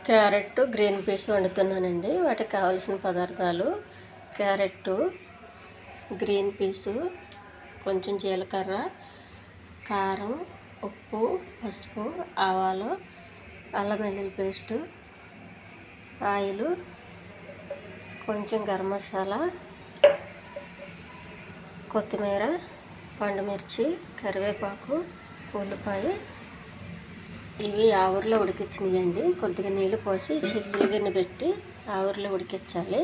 Carrot green peas వండుతున్నానండి. వాటికి కావాల్సిన పదార్థాలు: క్యారెట్, గ్రీన్ పీసు, కొంచెం జీలకర్ర, కారం, ఉప్పు, పసుపు, ఆవాలు, అల్లం వెల్లుల్లి పేస్టు, ఆయిల్, కొంచెం గరం మసాలా, కొత్తిమీర, పండుమిర్చి, కరివేపాకు, ఉల్లిపాయ. ఇవి ఆవిరిలో ఉడికించినాయండి. కొద్దిగా నీళ్ళు పోసి చిల్లి గిన్నె పెట్టి ఆవిరిలో ఉడికించాలి.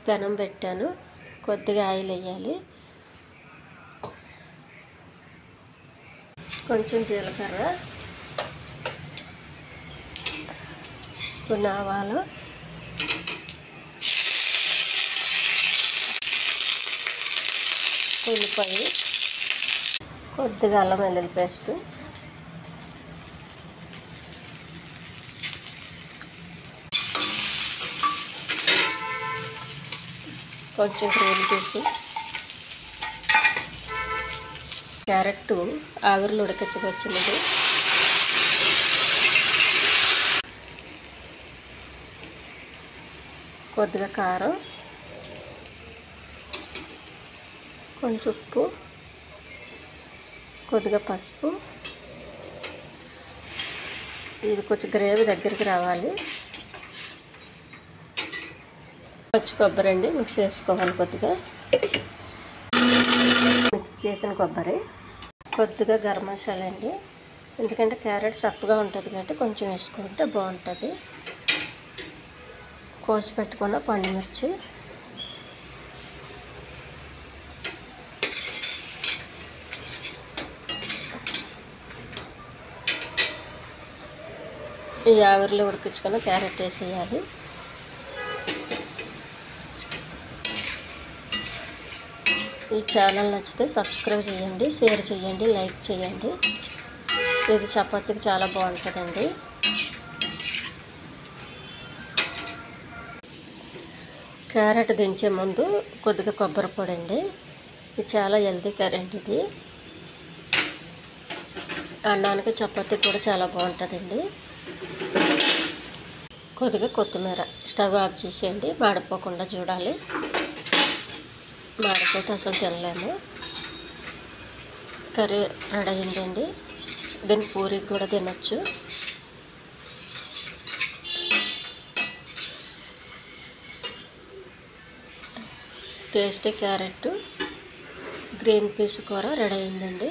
పెనం పెట్టాను. కొద్దిగా ఆయిల్ వేయాలి. కొంచెం జీలకర్ర, కొన్ని ఆవాలు, ఉల్లిపాయ, కొద్దిగా అల్లం వెల్లుల్లి పేస్టు, కొంచెం గ్రీన్ పీసు, క్యారెట్ ఆవిరిలో ఉడికించవచ్చినది, కొద్దిగా కారం, కొంచెం ఉప్పు, కొద్దిగా పసుపు. ఇది కొంచెం గ్రేవీ దగ్గరికి రావాలి. పచ్చి కొబ్బరి అండి, మిక్స్ చేసుకోవాలి. కొద్దిగా మిక్స్ చేసిన కొబ్బరి, కొద్దిగా గరం మసాలా అండి. ఎందుకంటే క్యారెట్ సప్పగా ఉంటుంది కాబట్టి కొంచెం వేసుకుంటే బాగుంటుంది. కోసి పెట్టుకున్న పండుమిర్చి, ఈ ఆవిరిలో ఉడికించుకున్న క్యారెట్ వేసేయాలి. ఈ ఛానల్ నచ్చితే సబ్స్క్రైబ్ చేయండి, షేర్ చేయండి, లైక్ చేయండి. ఇది చపాతీకి చాలా బాగుంటుందండి. క్యారెట్ దించే ముందు కొద్దిగా కొబ్బరి పొడి అండి. ఇది చాలా హెల్తీ కరెంట్. ఇది అన్నానికి చపాతీకి కూడా చాలా బాగుంటుందండి. కొద్దిగా కొత్తిమీర. స్టవ్ ఆఫ్ చేసేయండి. మాడిపోకుండా చూడాలి. మాడిపోతే అసలు తినలేము. కర్రీ రెడీ అయిందండి. దీన్ని పూరికి కూడా తినొచ్చు. టేస్టీ క్యారెట్ గ్రీన్ పీస్ కూర రెడీ అయిందండి.